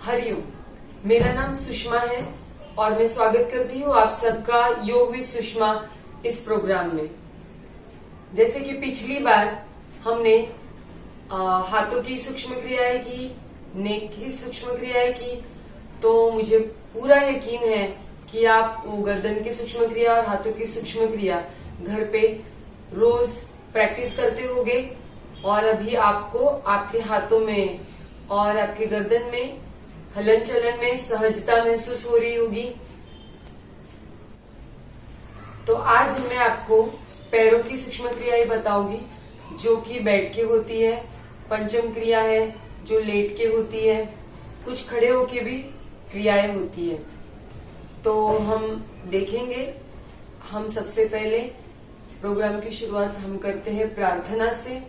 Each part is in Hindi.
हरिओम। मेरा नाम सुषमा है और मैं स्वागत करती हूँ आप सबका योग विद सुषमा इस प्रोग्राम में। जैसे कि पिछली बार हमने हाथों की सूक्ष्म क्रियाएं की, नेक की सूक्ष्म क्रियाएं की, तो मुझे पूरा यकीन है कि आप वो गर्दन की सूक्ष्म क्रिया और हाथों की सूक्ष्म क्रिया घर पे रोज प्रैक्टिस करते होगे और अभी आपको आपके हाथों में और आपके गर्दन में हलन चलन में सहजता महसूस हो रही होगी। तो आज मैं आपको पैरों की सूक्ष्म क्रियाएं बताऊंगी जो कि बैठ के होती है, पंचम क्रिया है जो लेट के होती है, कुछ खड़े होके भी क्रियाएं होती है। तो हम देखेंगे। हम सबसे पहले प्रोग्राम की शुरुआत हम करते हैं प्रार्थना से।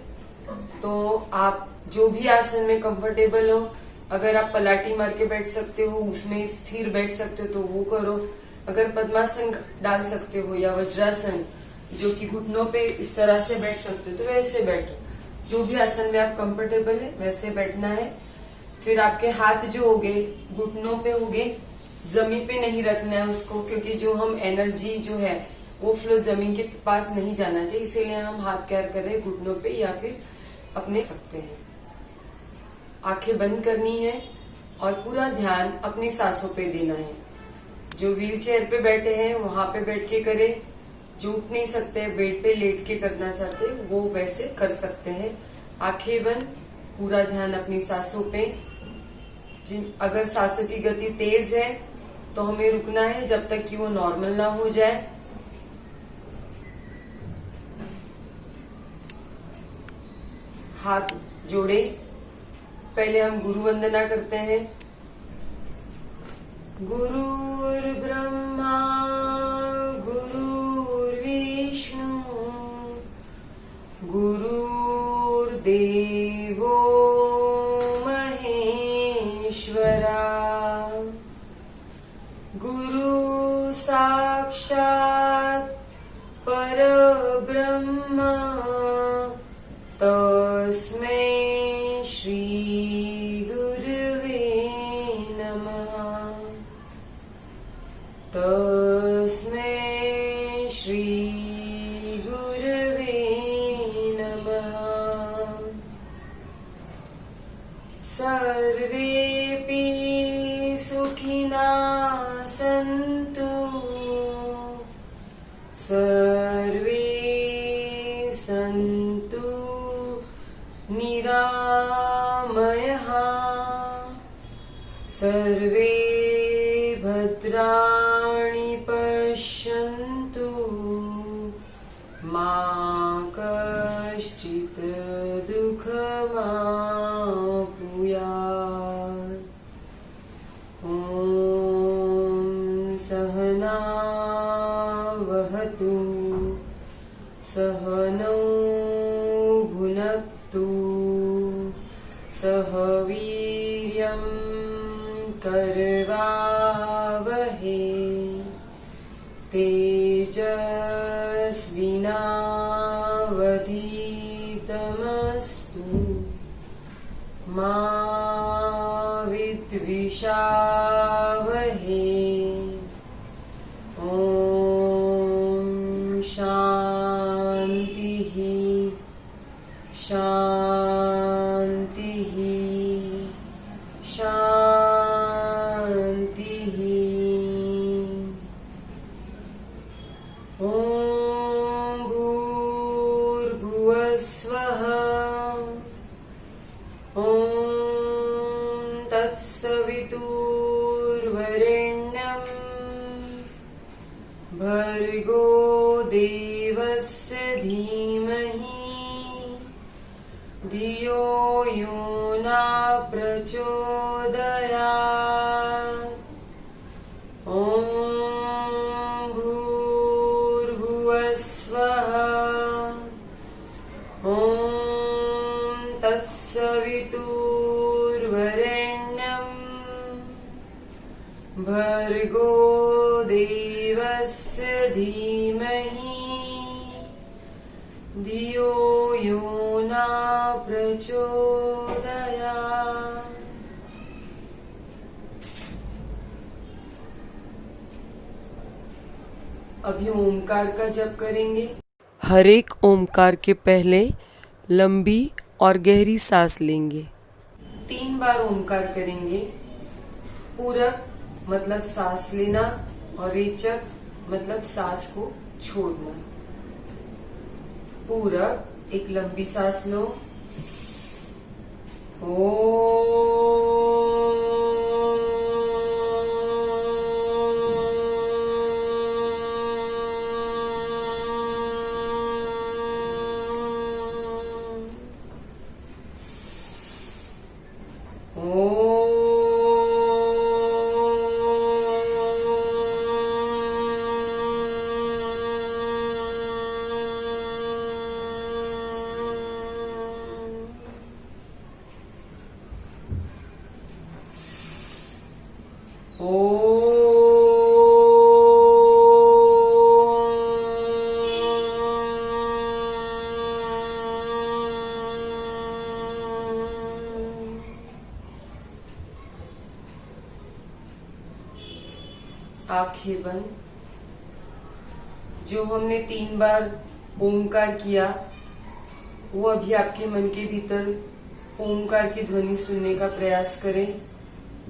तो आप जो भी आसन में कंफर्टेबल हो, अगर आप पलाटी मार के बैठ सकते हो, उसमें स्थिर बैठ सकते हो तो वो करो। अगर पद्मासन डाल सकते हो या वज्रासन जो कि घुटनों पे इस तरह से बैठ सकते हो तो वैसे बैठो। जो भी आसन में आप कंफर्टेबल है वैसे बैठना है। फिर आपके हाथ जो होंगे घुटनों पे होंगे, जमीन पे नहीं रखना है उसको, क्योंकि जो हम एनर्जी जो है वो फ्लो जमीन के पास नहीं जाना चाहिए, इसीलिए हम हाथ क्या कर रहे हैं घुटनों पे या फिर अपने सकते हैं। आंखें बंद करनी है और पूरा ध्यान अपनी सांसों पे देना है। जो व्हील चेयर पे बैठे हैं वहां पे बैठ के करे, जो उठ नहीं सकते बेड पे लेट के करना चाहते वो वैसे कर सकते हैं। आंखें बंद, पूरा ध्यान अपनी सांसों पे। अगर सांसों की गति तेज है तो हमें रुकना है जब तक कि वो नॉर्मल ना हो जाए। हाथ जोड़े, पहले हम गुरु वंदना करते हैं। गुरुर् ब्रह्मा गुरुर्विष्णु गुरुर्देवो महेश्वरा, गुरु साक्षात् परब्रह्म तस्मै श्री गुरुवे नमः। तस्मै श्री गुरुवे नमः। सर्वेपि सुखिनः सन्तु, सर्वे सन्तु निरामयः, सर्वे भद्राणि पश्यन्तु मा कश्चित् दुःखमाप्नुयात्। ॐ सहनाववतु सहनौ भुनक्तु सह वीर्यं करवावहै तेजस्विनावधीतमस्तु मा विद्विषावहै। ॐ शान्तिः शान्तिः शान्तिः। ॐ भूर्भुवस्वः ॐ तत्सवितुर्वरेण्यं भर्गो देवस्य धीमहि धियो यो न प्रचोदयात्। ॐ भूर्भुवस्वः ॐ तत्सवितुर्वरेण्यं भर्गो देवस्य धीमहि धियो यो न प्रचोदयात्। अभी ओमकार का जप करेंगे। हर एक ओमकार के पहले लंबी और गहरी सांस लेंगे। 3 बार ओमकार करेंगे। पूरक मतलब सांस लेना और रेचक मतलब सांस को छोड़ना। पूरक एक लंबी सांस लो। आंखें बंद। जो हमने 3 बार ओमकार किया वो अभी आपके मन के भीतर ओमकार की ध्वनि सुनने का प्रयास करें।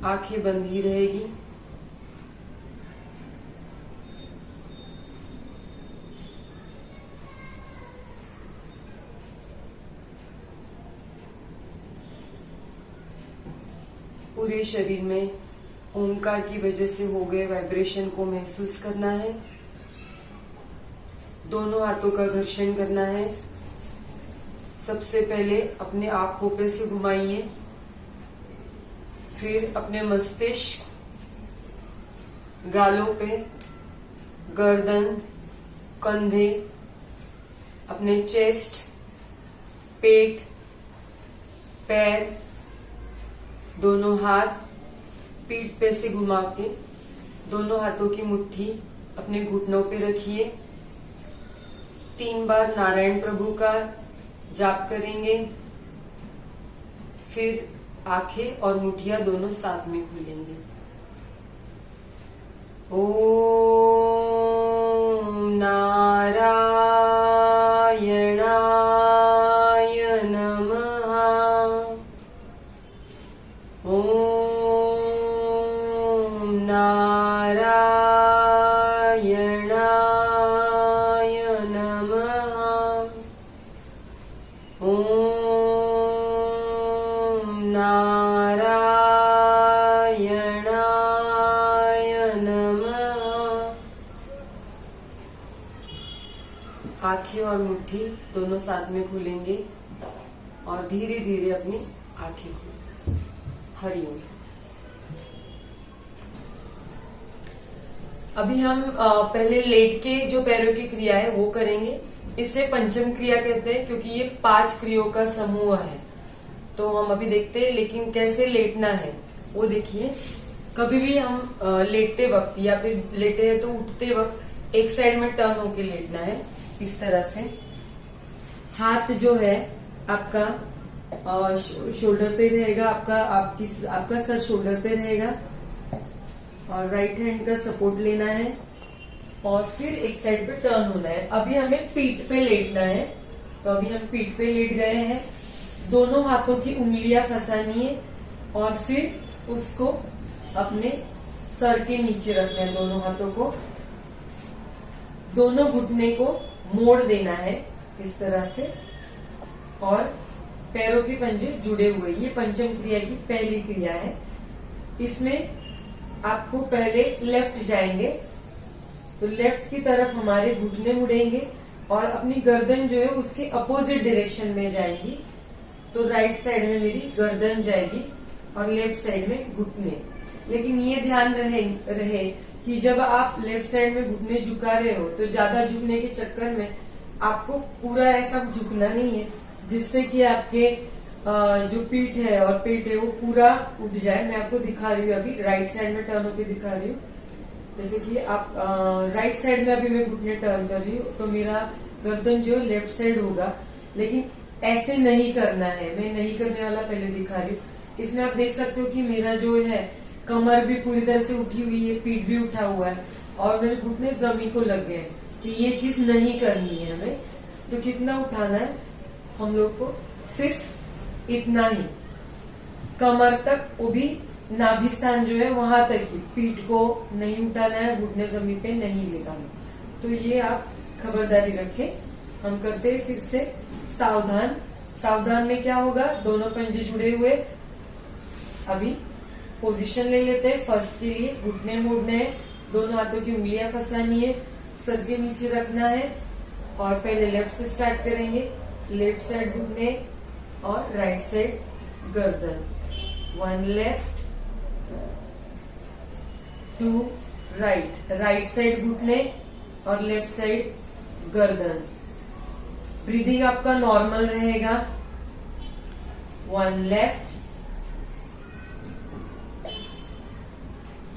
आंखें बंद ही रहेगी। पूरे शरीर में ओमकार की वजह से हो गए वाइब्रेशन को महसूस करना है। दोनों हाथों का घर्षण करना है। सबसे पहले अपने आंखों पे से घुमाइए, फिर अपने मस्तिष्क, गालों पे, गर्दन, कंधे, अपने चेस्ट, पेट, पैर, दोनों हाथ पीठ पे से घुमा के दोनों हाथों की मुट्ठी अपने घुटनों पे रखिए। 3 बार नारायण प्रभु का जाप करेंगे। फिर आंखें और मुठिया दोनों साथ में खोलेंगे। ओम नारायणाय नमः। ओम नारायणाय नमः। ओम नारायणाय नमः। आंखें और मुट्ठी दोनों साथ में खोलेंगे और धीरे धीरे अपनी आंखें खोलें। हरिओम। अभी हम पहले लेट के जो पैरों की क्रिया है वो करेंगे। इसे पंचम क्रिया कहते हैं क्योंकि ये 5 क्रियाओं का समूह है। तो हम अभी देखते हैं, लेकिन कैसे लेटना है वो देखिए। कभी भी हम लेटते वक्त या फिर लेटे हैं तो उठते वक्त एक साइड में टर्न होके लेटना है। इस तरह से हाथ जो है आपका शोल्डर पे रहेगा, आपका सर शोल्डर पे रहेगा और राइट हैंड का सपोर्ट लेना है और फिर एक साइड पे टर्न होना है। अभी हमें पीठ पे लेटना है, तो अभी हम पीठ पे लेट गए हैं। दोनों हाथों की उंगलियां फंसानी है और फिर उसको अपने सर के नीचे रखना है। दोनों हाथों को, दोनों घुटने को मोड़ देना है इस तरह से और पैरों के पंजे जुड़े हुए। ये पंचम क्रिया की पहली क्रिया है। इसमें आपको पहले लेफ्ट जाएंगे तो लेफ्ट की तरफ हमारे घुटने मुड़ेंगे और अपनी गर्दन जो है उसके अपोजिट डायरेक्शन में जाएगी। तो राइट साइड में मेरी गर्दन जाएगी और लेफ्ट साइड में घुटने। लेकिन ये ध्यान रहे कि जब आप लेफ्ट साइड में घुटने झुका रहे हो तो ज्यादा झुकने के चक्कर में आपको पूरा ऐसा झुकना नहीं है जिससे कि आपके जो पीठ है और पेट है वो पूरा उठ जाए। मैं आपको दिखा रही हूँ, अभी राइट साइड में टर्न होकर दिखा रही हूँ। जैसे कि आप राइट साइड में अभी मैं घुटने टर्न कर रही हूँ तो मेरा गर्दन जो लेफ्ट साइड होगा, लेकिन ऐसे नहीं करना है। मैं नहीं करने वाला पहले दिखा रही हूँ। इसमें आप देख सकते हो कि मेरा जो है कमर भी पूरी तरह से उठी हुई है, पीठ भी उठा हुआ है। और मेरे घुटने जमीन को लग गए कि ये चीज नहीं करनी है हमें, तो कितना उठाना है हम लोग को? सिर्फ इतना ही, कमर तक, वो भी नाभि स्थान जो है वहां तक ही, पीठ को नहीं उठाना है, घुटने जमीन पे नहीं लेटाना। तो ये आप खबरदारी रखें। हम करते हैं फिर से सावधान। सावधान में क्या होगा, दोनों पंजे जुड़े हुए, अभी पोजीशन ले लेते हैं। फर्स्ट के लिए घुटने मोड़ने हैं, दोनों हाथों की उंगलियां फंसानी है, सर के नीचे रखना है और पहले लेफ्ट से स्टार्ट करेंगे। लेफ्ट साइड घुटने और राइट साइड गर्दन। 1 लेफ्ट 2 राइट, राइट साइड घुटने और लेफ्ट साइड गर्दन। ब्रीदिंग आपका नॉर्मल रहेगा। 1 लेफ्ट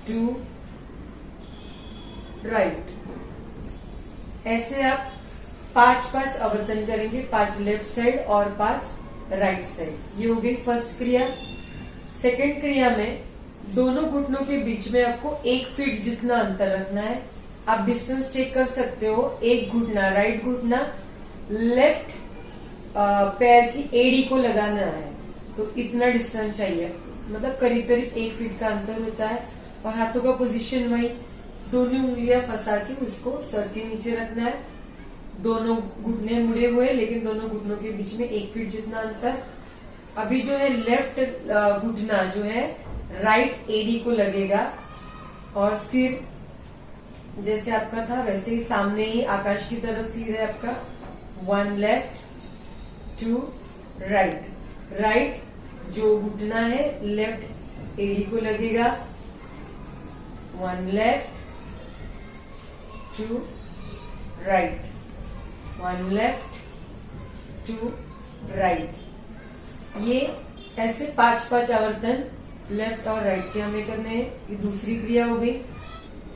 2 राइट। ऐसे आप 5 आवर्तन करेंगे, 5 लेफ्ट साइड और 5 राइट साइड। ये हो गई फर्स्ट क्रिया। सेकंड क्रिया में दोनों घुटनों के बीच में आपको 1 फीट जितना अंतर रखना है। आप डिस्टेंस चेक कर सकते हो। एक घुटना, राइट घुटना लेफ्ट पैर की एड़ी को लगाना है, तो इतना डिस्टेंस चाहिए, मतलब करीब करीब 1 फीट का अंतर होता है। और हाथों का पोजीशन वही, दोनों उंगलियां फंसा के उसको सर के नीचे रखना है। दोनों घुटने मुड़े हुए, लेकिन दोनों घुटनों के बीच में 1 फीट जितना अंतर। अभी जो है लेफ्ट घुटना जो है राइट एडी को लगेगा और सिर जैसे आपका था वैसे ही सामने ही आकाश की तरफ सिर है आपका। 1 लेफ्ट 2 राइट। राइट जो घुटना है लेफ्ट एडी को लगेगा। 1 लेफ्ट 2 राइट। 1 left 2 right. ये ऐसे 5 आवर्तन लेफ्ट और राइट के हमें करने हैं। ये दूसरी क्रिया हो गई।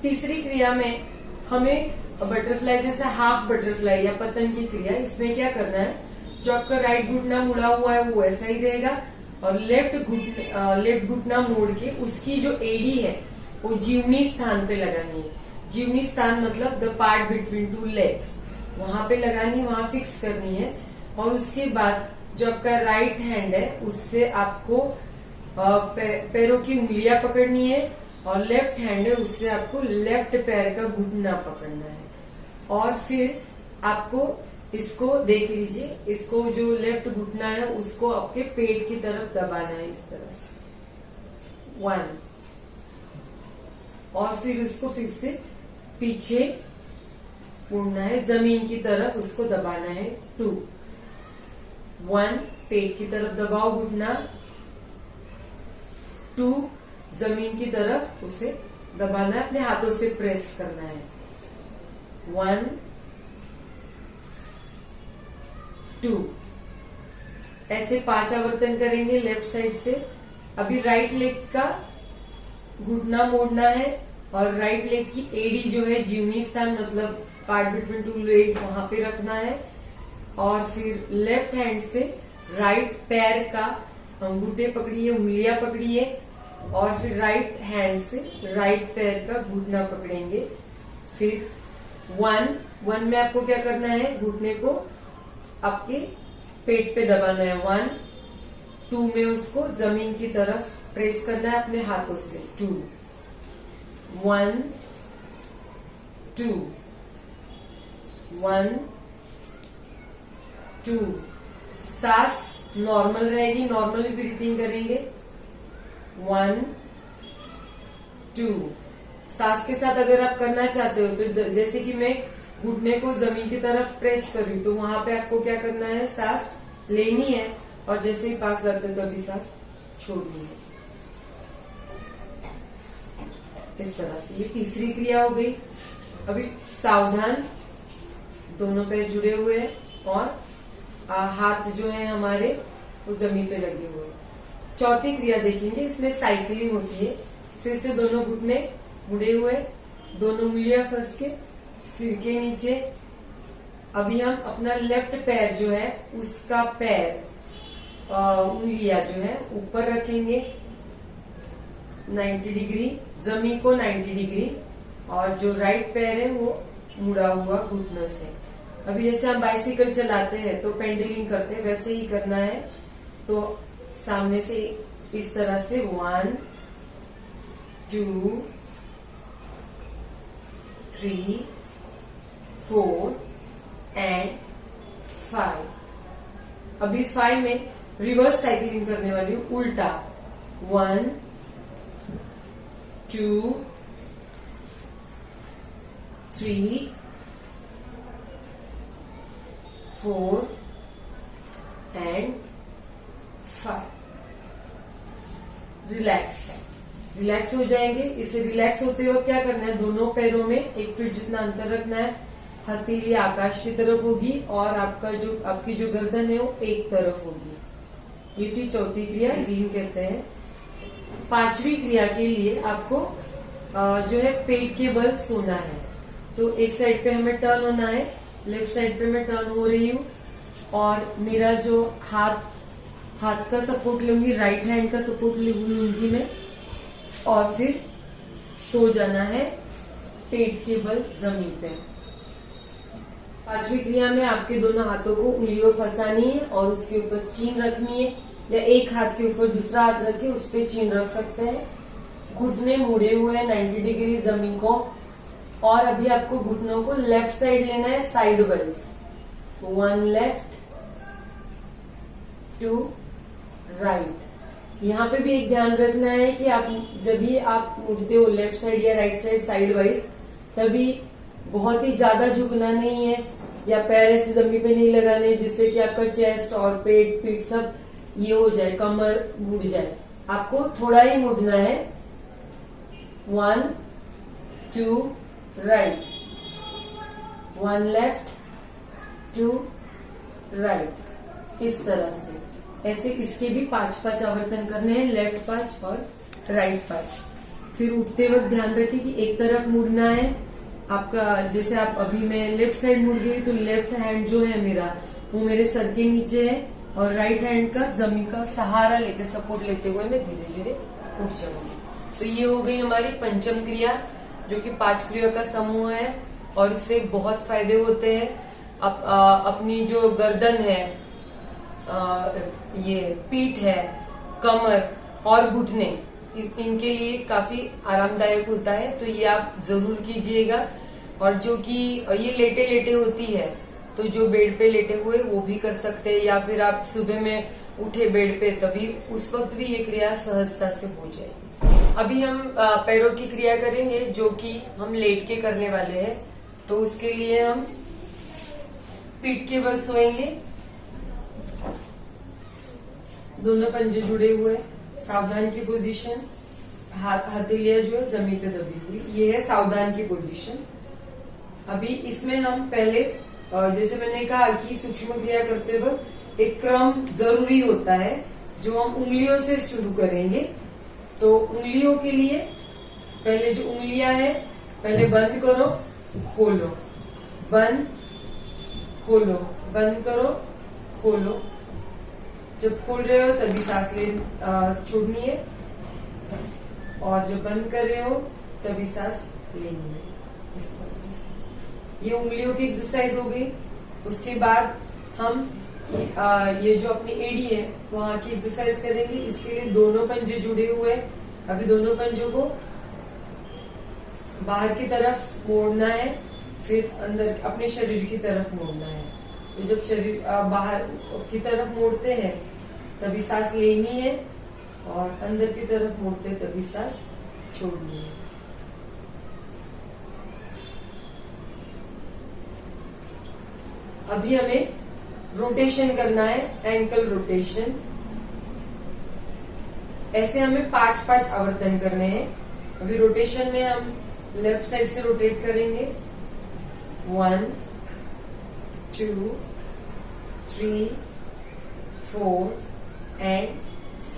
तीसरी क्रिया में हमें बटरफ्लाई, जैसे हाफ बटरफ्लाई या पतंग की क्रिया, इसमें क्या करना है, जो आपका राइट घुटना मुड़ा हुआ है वो ऐसा ही रहेगा और लेफ्ट घुटना मोड़ के उसकी जो एड़ी है वो जीवनी स्थान पे लगानी है। जीवनी स्थान मतलब द पार्ट बिटवीन 2 लेग्स, वहां पे लगानी, वहां फिक्स करनी है। और उसके बाद जो आपका राइट हैंड है उससे आपको पैरों की उंगलियां पकड़नी है और लेफ्ट हैंड है उससे आपको लेफ्ट पैर का घुटना पकड़ना है। और फिर आपको इसको देख लीजिए, इसको जो लेफ्ट घुटना है उसको आपके पेट की तरफ दबाना है इस तरह से। 1 और फिर उसको फिर से पीछे मुड़ना है, जमीन की तरफ उसको दबाना है। 2 1 पेट की तरफ दबाओ घुटना, 2 जमीन की तरफ उसे दबाना है, अपने हाथों से प्रेस करना है। 1 2 ऐसे 5 आवर्तन करेंगे लेफ्ट साइड से। अभी राइट लेग का घुटना मोड़ना है और राइट लेग की एडी जो है जीवनी स्थान मतलब पार्ट बिटवीन 2 लेग वहां पे रखना है। और फिर लेफ्ट हैंड से राइट पैर का अंगूठे पकड़िए, उंगलियां पकड़िए और फिर राइट हैंड से राइट पैर का घुटना पकड़ेंगे। फिर 1 में आपको क्या करना है, घुटने को आपके पेट पे दबाना है। 1 2 में उसको जमीन की तरफ प्रेस करना है अपने हाथों से। 2 1 2 1 2 सांस नॉर्मल रहेगी, नॉर्मली ब्रीथिंग करेंगे। 1 2 सांस के साथ अगर आप करना चाहते हो तो जैसे कि मैं घुटने को जमीन की तरफ प्रेस कर रही हूं तो वहां पे आपको क्या करना है, सांस लेनी है और जैसे ही पास लगते हो तो अभी सांस छोड़नी है। इस तरह से ये तीसरी क्रिया हो गई। अभी सावधान, दोनों पैर जुड़े हुए हैं और हाथ जो है हमारे वो जमीन पे लगे हुए हैं। चौथी क्रिया देखेंगे, इसमें साइकिलिंग होती है। फिर से दोनों घुटने मुड़े हुए, दोनों उंगलियां फंस के सिर के नीचे। अभी हम अपना लेफ्ट पैर जो है उसका पैर उंगलियां जो है ऊपर रखेंगे 90 डिग्री, जमीन को 90 डिग्री और जो राइट पैर है वो मुड़ा हुआ घुटनों से। अभी जैसे हम बाइसिकल चलाते हैं तो पेंडलिंग करते हैं, वैसे ही करना है। तो सामने से इस तरह से 1 2 3 4 एंड 5। अभी 5 में रिवर्स साइकिलिंग करने वाली हूँ, उल्टा 1 2 3 4 एंड 5। रिलैक्स हो जाएंगे। इसे रिलैक्स होते वक्त क्या करना है, दोनों पैरों में 1 फीट जितना अंतर रखना है। हथेली आकाश की तरफ होगी और आपकी जो गर्दन है वो एक तरफ होगी। ये थी चौथी क्रिया, रीन कहते हैं। पांचवी क्रिया के लिए आपको जो है पेट के बल सोना है। तो एक साइड पे हमें टर्न होना है, लेफ्ट साइड पे मैं टर्न हो रही हूँ और मेरा जो हाथ का सपोर्ट लूंगी, राइट हैंड का सपोर्ट लूंगी मैं, और फिर सो जाना है पेट के बल जमीन पे। पांचवी क्रिया में आपके दोनों हाथों को उंगलियों फंसानी है और उसके ऊपर चीन रखनी है, या एक हाथ के ऊपर दूसरा हाथ रख के उस पर चीन रख सकते हैं। घुटने मुड़े हुए हैं 90 डिग्री जमीन को, और अभी आपको घुटनों को लेफ्ट साइड लेना है, साइड वाइज। 1 left 2 right. यहाँ पे भी एक ध्यान रखना है कि आप जब भी आप मुड़ते हो लेफ्ट साइड या राइट साइड साइड वाइज, तभी बहुत ही ज्यादा झुकना नहीं है या पैर ऐसे जमीन पे नहीं लगाने जिससे कि आपका चेस्ट और पेट पीठ सब ये हो जाए, कमर मुड़ जाए। आपको थोड़ा ही मुड़ना है। 1 2 राइट, 1 लेफ्ट 2 राइट। इस तरह से ऐसे इसके भी 5 आवर्तन करने हैं, लेफ्ट 5 और राइट 5। फिर उठते वक्त ध्यान रखें कि एक तरफ मुड़ना है आपका। जैसे आप अभी मैं लेफ्ट साइड मुड़ गई तो लेफ्ट हैंड जो है मेरा वो मेरे सर के नीचे है और राइट हैंड का जमीन का सहारा लेकर सपोर्ट लेते हुए मैं धीरे धीरे उठ जाऊंगी। तो ये हो गई हमारी पंचम क्रिया, जो कि 5 क्रिया का समूह है और इससे बहुत फायदे होते हैं। अपनी जो गर्दन है, ये पीठ है, कमर और घुटने, इनके लिए काफी आरामदायक होता है। तो ये आप जरूर कीजिएगा। और जो कि ये लेटे लेटे होती है, तो जो बेड पे लेटे हुए वो भी कर सकते हैं, या फिर आप सुबह में उठे बेड पे तभी उस वक्त भी ये क्रिया सहजता से हो जाएगी। अभी हम पैरों की क्रिया करेंगे, जो कि हम लेट के करने वाले हैं। तो उसके लिए हम पीठ के बल सोएंगे, दोनों पंजे जुड़े हुए, सावधान की पोजीशन, हथेलियां जो है जमीन पे दबी हुई, ये है सावधान की पोजीशन। अभी इसमें हम पहले जैसे मैंने कहा कि सूक्ष्म क्रिया करते वक्त एक क्रम जरूरी होता है, जो हम उंगलियों से शुरू करेंगे। तो उंगलियों के लिए पहले जो उंगलियां है, पहले बंद करो खोलो, बंद खोलो, बंद करो खोलो। जब खोल रहे हो तभी सांस छोड़नी है, और जब बंद कर रहे हो तभी सांस लेनी है। इस तरह से ये उंगलियों की एक्सरसाइज हो गई। उसके बाद हम ये जो अपनी एड़ी है वहां की एक्सरसाइज करेंगे। इसके लिए दोनों पंजे जुड़े हुए, अभी दोनों पंजों को बाहर की तरफ मोड़ना है, फिर अंदर अपने शरीर की तरफ मोड़ना है। तो जब शरीर बाहर की तरफ मोड़ते हैं तभी सांस लेनी है, और अंदर की तरफ मोड़ते तभी सांस छोड़नी है। अभी हमें रोटेशन करना है, एंकल रोटेशन। ऐसे हमें 5 आवर्तन करने हैं। अभी रोटेशन में हम लेफ्ट साइड से रोटेट करेंगे। 1 2 3 4 एंड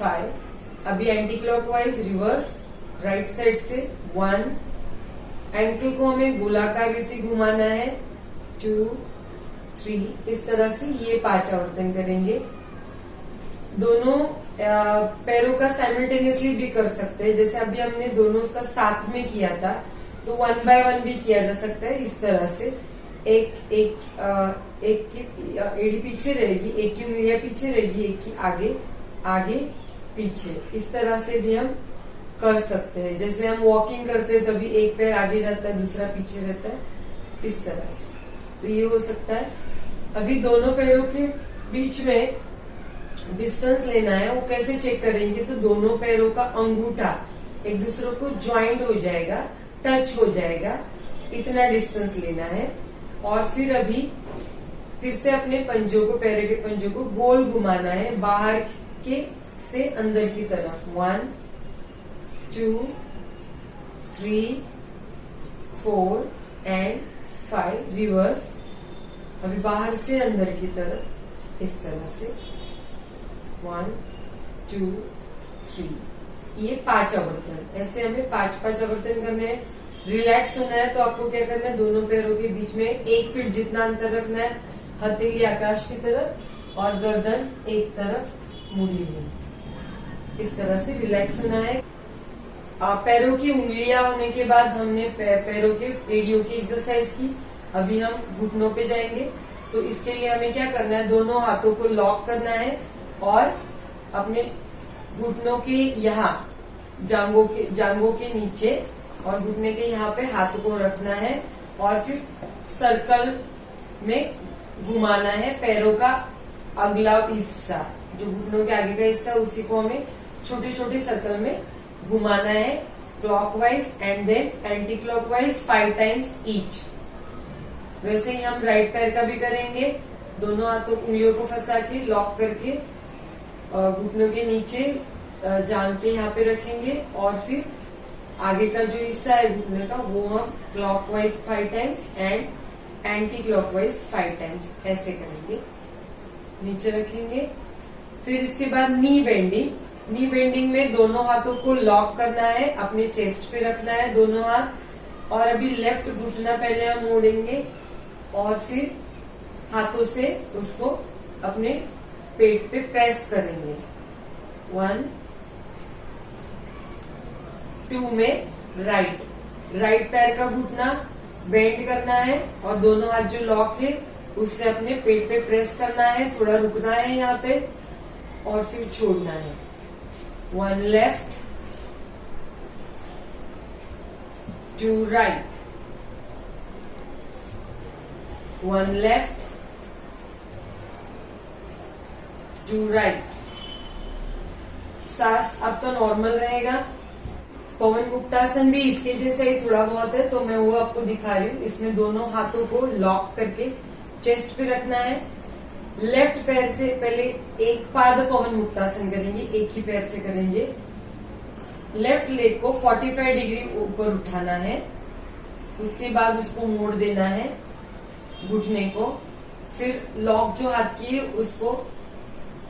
5। अभी anti clockwise reverse right side से 1। एंकल को हमें गोलाकार रीति घुमाना है, 2 3। इस तरह से ये 5 आवर्तन करेंगे। दोनों पैरों का साइमल्टेनियसली भी कर सकते हैं, जैसे अभी हमने दोनों का साथ में किया था। तो 1 बाय 1 भी किया जा सकता है इस तरह से। एक की एड़ी पीछे रहेगी, एक की उंगलियां पीछे रहेगी, एक की आगे आगे पीछे, इस तरह से भी हम कर सकते हैं। जैसे हम वॉकिंग करते हैं तभी एक पैर आगे जाता है, दूसरा पीछे रहता है, इस तरह से। तो ये हो सकता है। अभी दोनों पैरों के बीच में डिस्टेंस लेना है, वो कैसे चेक करेंगे? तो दोनों पैरों का अंगूठा एक दूसरे को ज्वाइंट हो जाएगा, टच हो जाएगा, इतना डिस्टेंस लेना है। और फिर अभी फिर से अपने पंजों को, पैरों के पंजों को गोल घुमाना है, बाहर के से अंदर की तरफ। 1 2 3 4 एंड 5 रिवर्स। अभी बाहर से अंदर की तरफ इस तरह से 1 2 3। ये 5 आवर्तन, ऐसे हमें 5 आवर्तन करने हैं। रिलैक्स होना है तो आपको क्या करना है? दोनों पैरों के बीच में 1 फीट जितना अंतर रखना है, हथेली आकाश की तरफ और गर्दन एक तरफ मुड़ी हुई, इस तरह से रिलैक्स होना है। पैरों की उंगलियां होने के बाद हमने पैरों के एड़ियों की एक्सरसाइज की। अभी हम घुटनों पे जाएंगे। तो इसके लिए हमें क्या करना है? दोनों हाथों को लॉक करना है और अपने घुटनों के यहाँ, जांघों के नीचे और घुटने के यहाँ पे हाथ को रखना है और फिर सर्कल में घुमाना है। पैरों का अगला हिस्सा, जो घुटनों के आगे का हिस्सा, उसी को हमें छोटे छोटे सर्कल में घुमाना है, clockwise and then anti clockwise 5 times each. वैसे ही हम राइट पैर का भी करेंगे। दोनों हाथों उंगलियों को फंसा के लॉक करके घुटनों के नीचे जांघ के यहाँ पे रखेंगे और फिर आगे का जो हिस्सा है घुटने का, वो हम clockwise 5 times and anti clockwise 5 times ऐसे करेंगे। नीचे रखेंगे। फिर इसके बाद नी बेंडिंग। नी बेंडिंग में दोनों हाथों को लॉक करना है, अपने चेस्ट पे रखना है दोनों हाथ। और अभी लेफ्ट घुटना पहले हम मोड़ेंगे और फिर हाथों से उसको अपने पेट पे प्रेस करेंगे। 1 2 में राइट पैर का घुटना बेंड करना है और दोनों हाथ जो लॉक है उससे अपने पेट पे प्रेस करना है, थोड़ा रुकना है यहाँ पे और फिर छोड़ना है। 1 लेफ्ट 2 राइट, 1 लेफ्ट 2 राइट। सांस आपका नॉर्मल रहेगा। पवन मुक्तासन भी इसके जैसे ही थोड़ा बहुत है, तो मैं वो आपको दिखा रही हूँ। इसमें दोनों हाथों को लॉक करके चेस्ट पे रखना है। लेफ्ट पैर से पहले एक पाद पवन मुक्तासन करेंगे, एक ही पैर से करेंगे। लेफ्ट लेग को 45 डिग्री ऊपर उठाना है, उसके बाद उसको मोड़ देना है घुटने को। फिर लॉक जो हाथ की है उसको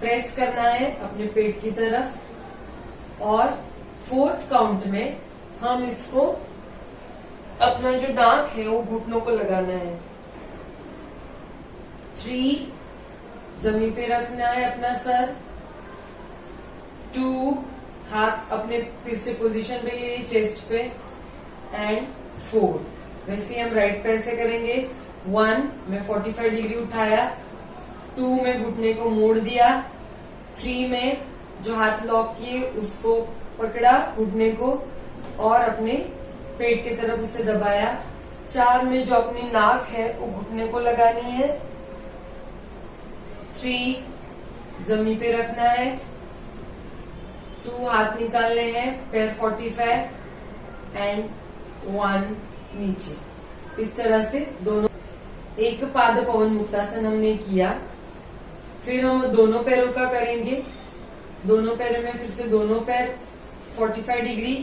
प्रेस करना है अपने पेट की तरफ और 4th काउंट में हम इसको अपना जो नाक है वो घुटनों को लगाना है। 3 जमीन पे रखना है अपना सर। 2 हाथ अपने फिर से पोजीशन पे लिए चेस्ट पे एंड 4। वैसे हम राइट पैर से करेंगे। 1 में 45 डिग्री उठाया, 2 में घुटने को मोड़ दिया, 3 में जो हाथ लॉक किए उसको पकड़ा घुटने को और अपने पेट की तरफ उसे दबाया। 4 में जो अपनी नाक है वो घुटने को लगानी है। 3 जमीन पे रखना है। 2 हाथ निकालने हैं, पैर 45 एंड 1 नीचे। इस तरह से दोनों एक पाद पवन मुक्तासन हमने किया। फिर हम दोनों पैरों का करेंगे। दोनों पैरों में फिर से दोनों पैर 45 डिग्री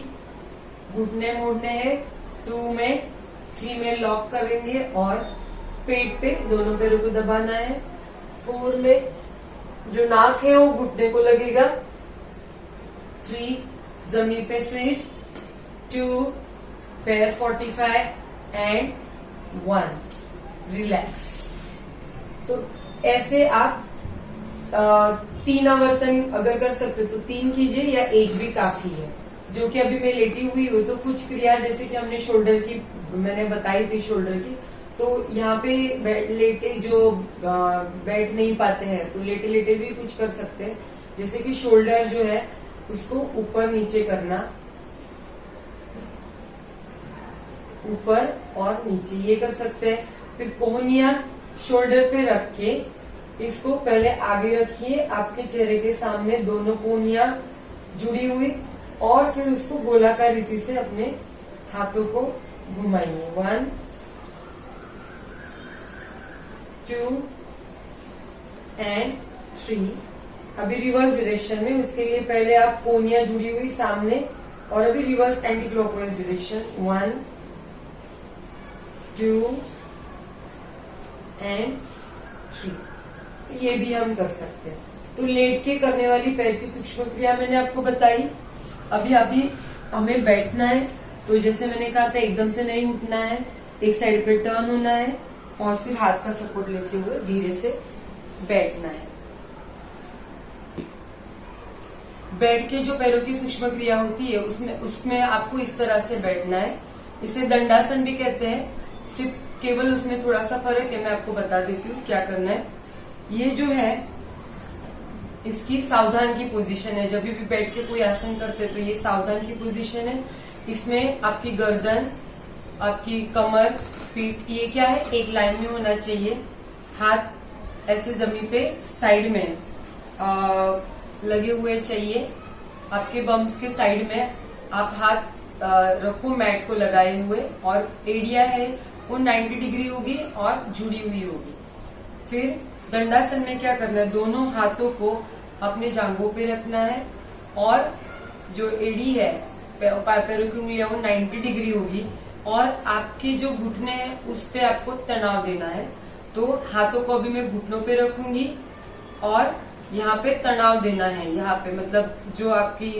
घुटने मोड़ने हैं। 2 में 3 में लॉक करेंगे और पेट पे दोनों पैरों को दबाना है। 4 में जो नाक है वो घुटने को लगेगा। 3 जमीन पे सिर, 2 पैर 45 एंड 1 रिलैक्स। तो ऐसे आप 3 आवर्तन अगर कर सकते हो तो 3 कीजिए या 1 भी काफी है। जो कि अभी मैं लेटी हुई हूँ, तो कुछ क्रिया जैसे कि हमने शोल्डर की मैंने बताई थी शोल्डर की, तो यहाँ पे लेटे जो बैठ नहीं पाते हैं तो लेटे लेटे भी कुछ कर सकते हैं। जैसे कि शोल्डर जो है उसको ऊपर नीचे करना, ऊपर और नीचे ये कर सकते हैं। फिर कोहनिया शोल्डर पे रख के इसको पहले आगे रखिए, आपके चेहरे के सामने दोनों कोहनिया जुड़ी हुई, और फिर उसको गोलाकार रीति से अपने हाथों को घुमाइए। 1 2 एंड 3। अभी रिवर्स डायरेक्शन में, उसके लिए पहले आप कोहनिया जुड़ी हुई सामने, और अभी reverse anti clockwise direction. 1 2 and 3। ये भी हम कर सकते हैं। तो लेट के करने वाली पैर की सूक्ष्म क्रिया मैंने आपको बताई। अभी हमें बैठना है, तो जैसे मैंने कहा था एकदम से नहीं उठना है, एक साइड पे टर्न होना है और फिर हाथ का सपोर्ट लेते हुए धीरे से बैठना है। बैठ के जो पैरों की सूक्ष्म क्रिया होती है उसमें आपको इस तरह से बैठना है। इसे दंडासन भी कहते हैं, सिर्फ केवल उसमें थोड़ा सा फर्क है, मैं आपको बता देती हूँ क्या करना है। ये जो है इसकी सावधान की पोजीशन है। जब भी बैठ के कोई आसन करते हैं तो ये सावधान की पोजीशन है। इसमें आपकी गर्दन, आपकी कमर, पीठ, ये क्या है, एक लाइन में होना चाहिए। हाथ ऐसे जमीन पे साइड में लगे हुए चाहिए। आपके बम्स के साइड में आप हाथ रखो मैट को लगाए हुए, और एड़िया है वो 90 डिग्री होगी और जुड़ी हुई होगी। फिर दंडासन में क्या करना है, दोनों हाथों को अपने जांघों पे रखना है, और जो एड़ी है पैरों की उंगलियां वो 90 डिग्री होगी, और आपके जो घुटने हैं उस पे आपको तनाव देना है। तो हाथों को अभी मैं घुटनों पे रखूंगी और यहाँ पे तनाव देना है। यहाँ पे मतलब जो आपकी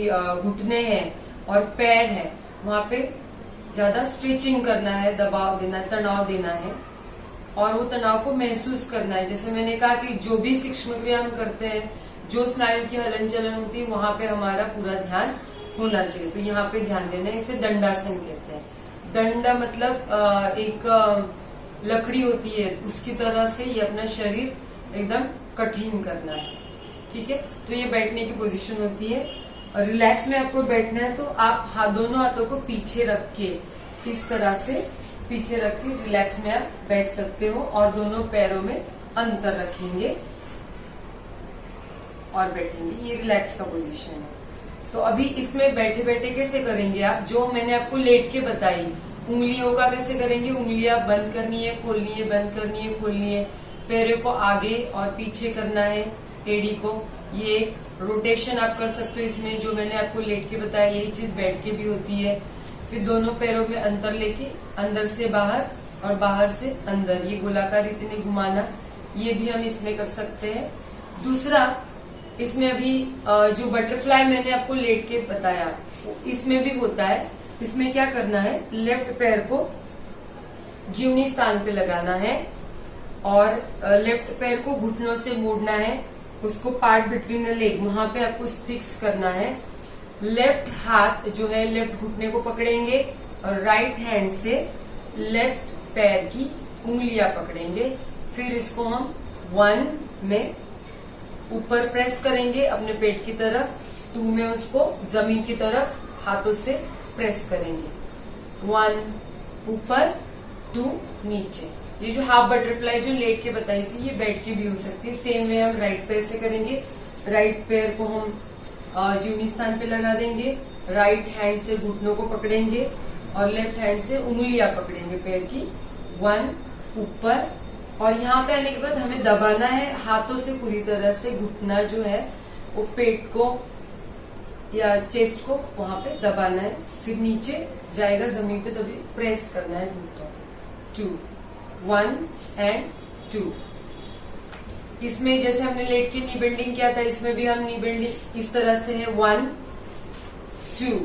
घुटने हैं और पैर है वहां पे ज्यादा स्ट्रेचिंग करना है, दबाव देना है, तनाव देना है, और वो तनाव को महसूस करना है। जैसे मैंने कहा कि जो भी सूक्ष्म क्रिया हम करते हैं, जो स्नायु की हलन चलन होती है, वहां पे हमारा पूरा ध्यान होना चाहिए। तो यहाँ पे ध्यान देना है। इसे दंडासन कहते हैं। दंड मतलब एक लकड़ी होती है, उसकी तरह से ये अपना शरीर एकदम कठिन करना है। ठीक है, तो ये बैठने की पोजीशन होती है। और रिलैक्स में आपको बैठना है तो आप दोनों हाथों को पीछे रख के इस तरह से पीछे रख के रिलैक्स में आप बैठ सकते हो, और दोनों पैरों में अंतर रखेंगे और बैठेंगे। ये रिलैक्स का पोजीशन है। तो अभी इसमें बैठे बैठे कैसे करेंगे आप, जो मैंने आपको लेट के बताई, उंगलियों का कैसे करेंगे। उंगलियां बंद करनी है, खोलनी है, बंद करनी है, खोलनी है। पैरों को आगे और पीछे करना है, एड़ी को। ये रोटेशन आप कर सकते हो इसमें, जो मैंने आपको लेट के बताया यही चीज बैठ के भी होती है। फिर दोनों पैरों में अंतर लेके अंदर से बाहर और बाहर से अंदर, ये गोलाकार रीति में घुमाना, ये भी हम इसमें कर सकते हैं। दूसरा, इसमें अभी जो बटरफ्लाई मैंने आपको लेट के बताया इसमें भी होता है। इसमें क्या करना है, लेफ्ट पैर को जीवनी स्थान पे लगाना है, और लेफ्ट पैर को घुटनों से मोड़ना है, उसको पार्ट बिटवीन द लेग वहां पे आपको फिक्स करना है। लेफ्ट हाथ जो है लेफ्ट घुटने को पकड़ेंगे, और राइट हैंड से लेफ्ट पैर की उंगलियां पकड़ेंगे। फिर इसको हम 1 में ऊपर प्रेस करेंगे अपने पेट की तरफ, 2 में उसको जमीन की तरफ हाथों से प्रेस करेंगे। 1 ऊपर, 2 नीचे। ये जो हाफ बटरफ्लाई जो लेट के बताई थी, ये बैठ के भी हो सकती है। सेम वे हम राइट पैर से करेंगे। राइट पैर को हम जीवनी स्थान पे लगा देंगे, राइट हैंड से घुटनों को पकड़ेंगे, और लेफ्ट हैंड से उंगलियां पकड़ेंगे पैर की। 1 ऊपर, और यहाँ पे आने के बाद हमें दबाना है हाथों से पूरी तरह से। घुटना जो है वो पेट को या चेस्ट को वहां पे दबाना है, फिर नीचे जाएगा जमीन पे, तभी प्रेस करना है घुटनों। 2 1 एंड 2। इसमें जैसे हमने लेट के नी बेंडिंग किया था, इसमें भी हम नी बेंडिंग इस तरह से है। 1 2,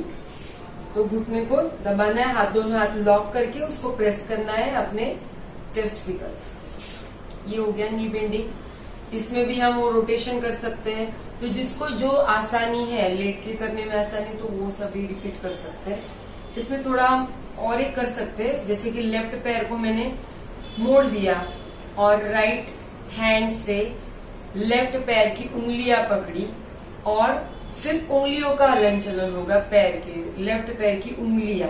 तो घुटने को दबाना है, दोनों हाथ लॉक करके उसको प्रेस करना है अपने चेस्ट की तरफ। ये हो गया नी बेंडिंग। इसमें भी हम वो रोटेशन कर सकते हैं। तो जिसको जो आसानी है, लेट के करने में आसानी, तो वो सभी रिपीट कर सकते हैं। इसमें थोड़ा और एक कर सकते हैं, जैसे कि लेफ्ट पैर को मैंने मोड़ दिया और राइट हैंड से लेफ्ट पैर की उंगलियां पकड़ी और सिर्फ उंगलियों का हलन चलन होगा, पैर के, लेफ्ट पैर की उंगलियां।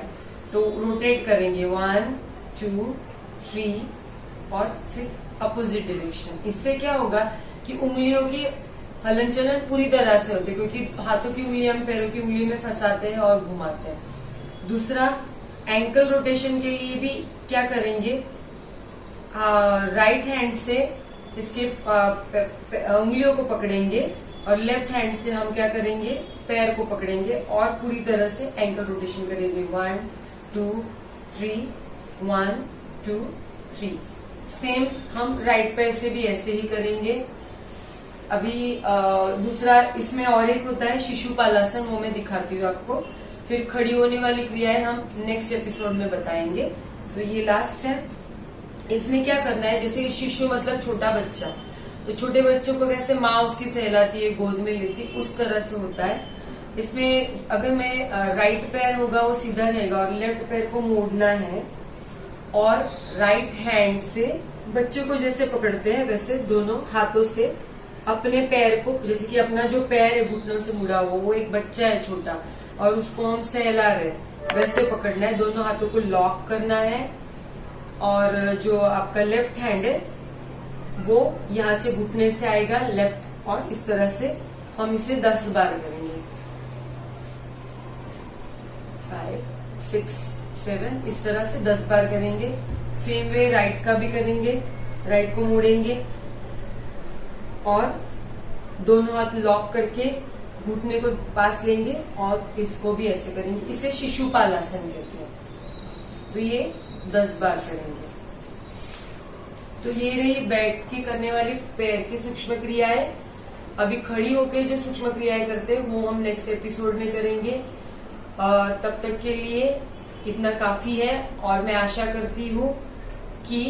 तो रोटेट करेंगे 1 2 3 और फिर अपोजिट डायरेक्शन। इससे क्या होगा कि उंगलियों की हलन चलन पूरी तरह से होते, क्योंकि हाथों की उंगलियां हम पैरों की उंगली में फंसाते हैं और घुमाते हैं। दूसरा, एंकल रोटेशन के लिए भी क्या करेंगे, राइट हैंड से इसके उंगलियों को पकड़ेंगे और लेफ्ट हैंड से हम क्या करेंगे, पैर को पकड़ेंगे और पूरी तरह से एंकल रोटेशन करेंगे 1 2 3 1 2 3। सेम हम राइट पैर से भी ऐसे ही करेंगे। अभी दूसरा इसमें और एक होता है शिशुपालासन, वो मैं दिखाती हूँ आपको। फिर खड़ी होने वाली क्रियाएं हम नेक्स्ट एपिसोड में बताएंगे। तो ये लास्ट है। इसमें क्या करना है, जैसे शिशु मतलब छोटा बच्चा, तो छोटे बच्चों को कैसे माँ उसकी सहलाती है, गोद में लेती, उस तरह से होता है। इसमें अगर मैं राइट पैर होगा वो सीधा रहेगा और लेफ्ट पैर को मोड़ना है और राइट हैंड से बच्चों को जैसे पकड़ते हैं वैसे दोनों हाथों से अपने पैर को, जैसे कि अपना जो पैर है घुटनों से मुड़ा हुआ, वो एक बच्चा है छोटा और उसको हम सहला रहे, वैसे पकड़ना है। दोनों हाथों को लॉक करना है और जो आपका लेफ्ट हैंड है वो यहाँ से घुटने से आएगा लेफ्ट, और इस तरह से हम इसे 10 बार करेंगे। 5 6 7 इस तरह से 10 बार करेंगे। सेम वे राइट का भी करेंगे, राइट को मोड़ेंगे और दोनों हाथ लॉक करके घुटने को पास लेंगे और इसको भी ऐसे करेंगे। इसे शिशुपालासन कहते हैं। तो ये 10 बार करेंगे। तो ये रही बैठ के करने वाली पैर की सूक्ष्म क्रियाएं। अभी खड़ी होके जो सूक्ष्म क्रियाएं करते हैं वो हम नेक्स्ट एपिसोड में करेंगे। तब तक के लिए इतना काफी है और मैं आशा करती हूँ कि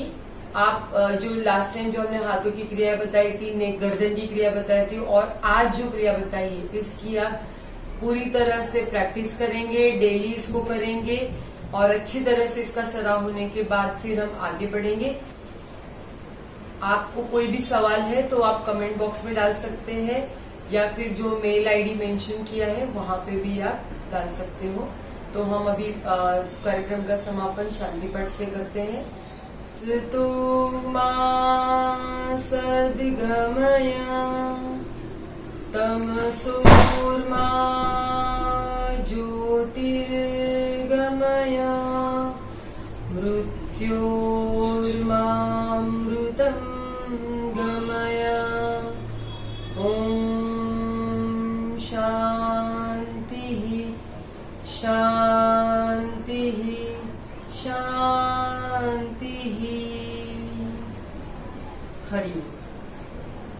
आप जो लास्ट टाइम जो हमने हाथों की क्रिया बताई थी, नेक गर्दन की क्रिया बताई थी और आज जो क्रिया बताई है, इसकी आप पूरी तरह से प्रैक्टिस करेंगे, डेली इसको करेंगे और अच्छी तरह से इसका सराव होने के बाद फिर हम आगे बढ़ेंगे। आपको कोई भी सवाल है तो आप कमेंट बॉक्स में डाल सकते हैं या फिर जो मेल आईडी मेंशन किया है वहां पे भी आप डाल सकते हो। तो हम अभी कार्यक्रम का समापन शांति पाठ से करते हैं। तो मा सद्गमय तमसोर्मा ज्योतिर्गमय मृत्योर्मामृतं गमय। ओम शांति शांति शांति। हरि ओम।